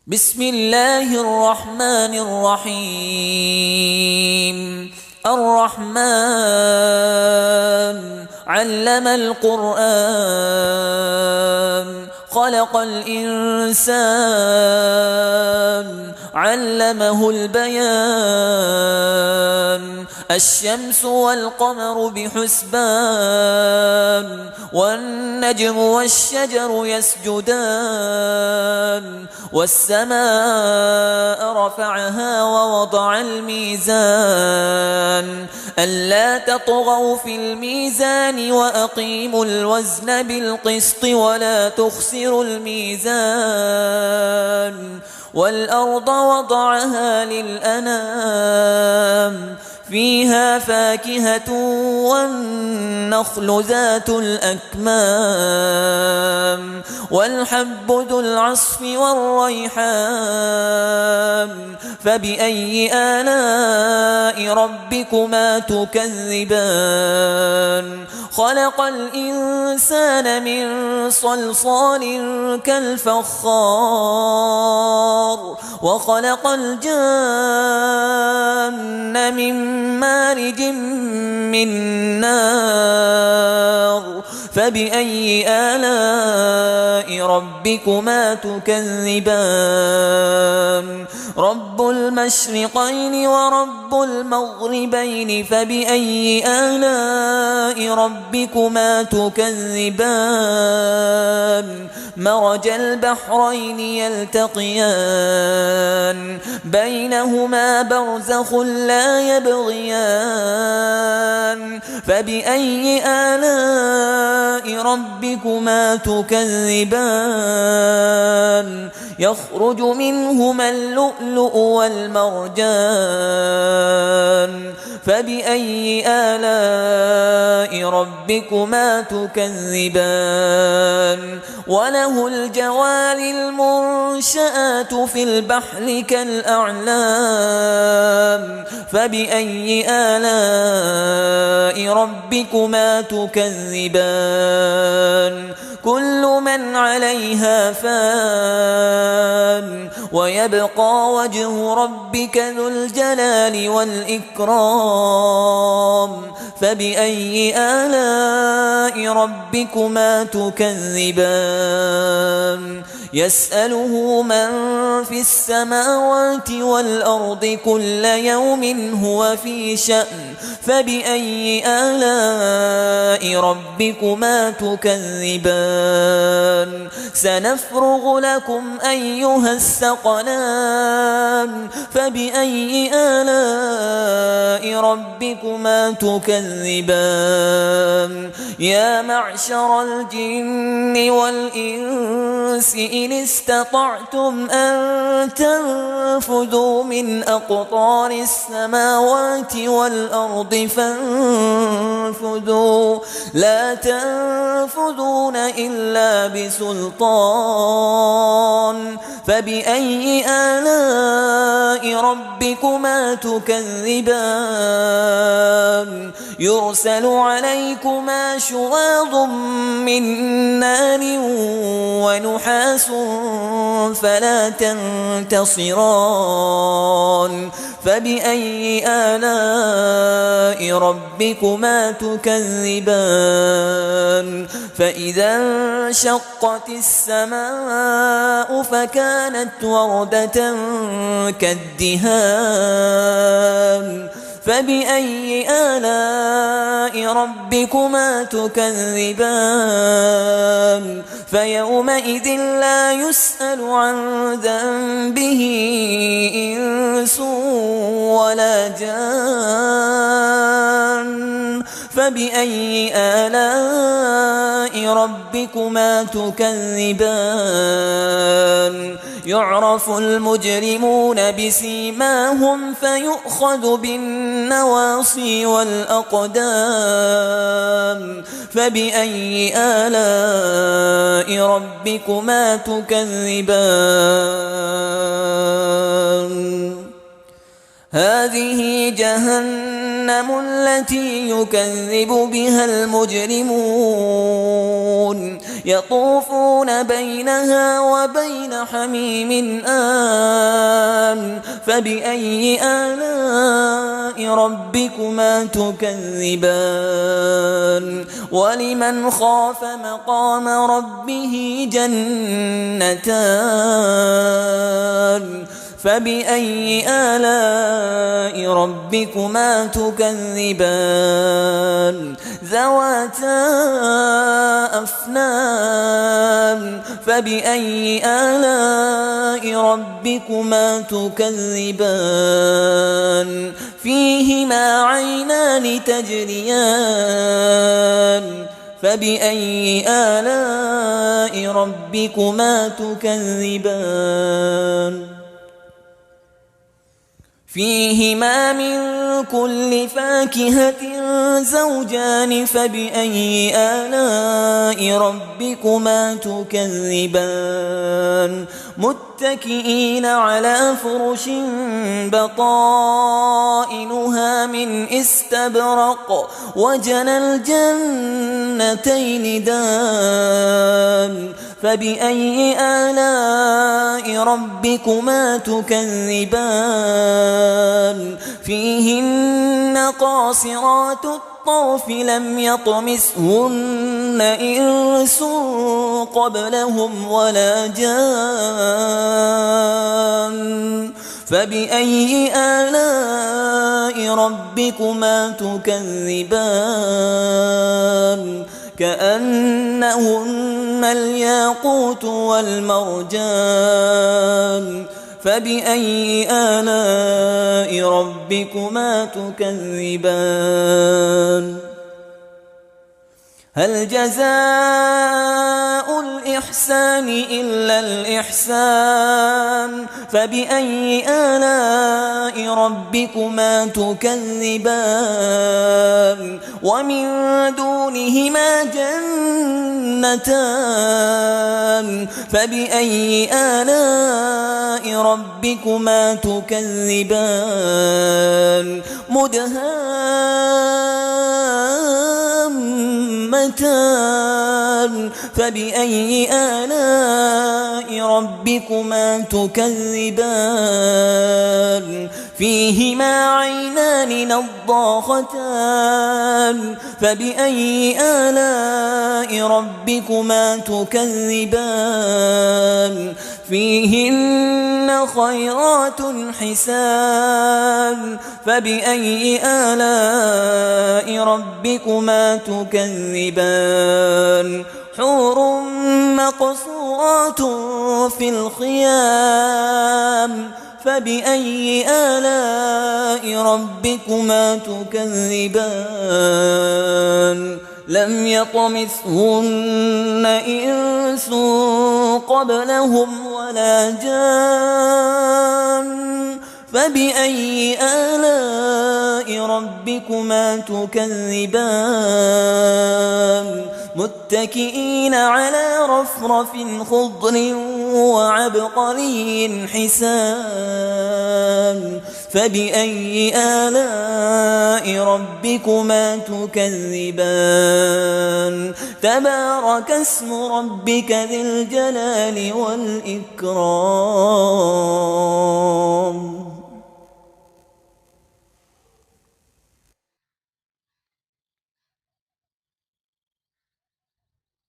بسم الله الرحمن الرحيم. الرحمن علم القرآن خلق الإنسان علمه البيان. الشمس والقمر بحسبان والنجم والشجر يسجدان. والسماء رفعها ووضع الميزان ألا تطغوا في الميزان وأقيموا الوزن بالقسط ولا تخسروا الميزان. والأرض وضعها للأنام فيها فاكهة والنخل ذات الأكمام والحب ذو العصف والريحان. فبأي آلاء ربكما تكذبان؟ خلق الإنسان من صلصال كالفخار وخلق الجان من مارج من نار. فبأي آلاء ربكما تكذبان؟ رب المشرقين ورب المغربين فبأي آلاء ربكما تكذبان؟ مرج البحرين يلتقيان بينهما برزخ لا يبغيان. فبأي آلاء ربكما تكذبان؟ يخرج منهما اللؤلؤ والمرجان. فبأي آلاء ربكما تكذبان؟ وله الجوار المنشآت في البحر كالأعلام. فبأي آلاء ربكما تكذبان؟ كل من عليها فان ويبقى وجه ربك ذو الجلال والإكرام. فبأي آلاء ربكما تكذبان؟ يسأله من في السماوات والأرض كل يوم هو في شأن. فبأي آلاء ربكما تكذبان؟ سنفرغ لكم أيها الثقلان. فبأي آلاء ربكما تكذبان؟ يا معشر الجن والإنس إن استطعتم أن تنفذوا من أقطار السماوات والأرض فانفذوا لا تنفذون إلا بسلطان. فبأي آلاء ربكما تكذبان؟ يرسل عليكما شواظ من نار ونحاس فلا تنتصران. فبأي آلاء ربكما تكذبان؟ فإذا انشقت السماء فكانت وردة كالدهان. فبأي آلاء ربكما تكذبان؟ فيومئذ لا يسأل عن ذنبه إنس ولا جان. فبأي آلاء ربكما تكذبان؟ يعرف المجرمون بسيماهم فيؤخذ بالنواصي والأقدام. فبأي آلاء ربكما تكذبان؟ هذه جهنم التي يكذب بها المجرمون يطوفون بينها وبين حميم آن فبأي آلاء ربكما تكذبان ولمن خاف مقام ربه جنتان فبأي آلاء ربكما تكذبان ذواتا أفنان فبأي آلاء ربكما تكذبان فيهما عينان تجريان فبأي آلاء ربكما تكذبان فيهما من كل فاكهة زوجان فبأي آلاء ربكما تكذبان متكئين على فرش بطائنها من استبرق وجنى الجنتين دان فبأي آلاء ربكما تكذبان فيهن قاصرات الطرف لم يطمثهن إنس قبلهم ولا جان فبأي آلاء ربكما تكذبان كأنهن الياقوت والمرجان فبأي آلاء ربكما تكذبان هل جزاء الإحسان إلا الإحسان فبأي آلاء ربكما تكذبان ومن دونهما جنتان فبأي آلاء ربكما تكذبان مدهامتان فبأي آلاء ربكما تكذبان فيهما عينان نضاختان فبأي آلاء ربكما تكذبان فيهن خيرات حسان فبأي آلاء ربكما تكذبان حور مقصورات في الخيام فبأي آلاء ربكما تكذبان لم يطمثهن إنس قبلهم ولا جان فبأي آلاء ربكما تكذبان متكئين على رفرف خضر وعبقري حسان فبأي آلاء ربكما تكذبان تبارك اسم ربك ذي الجلال والإكرام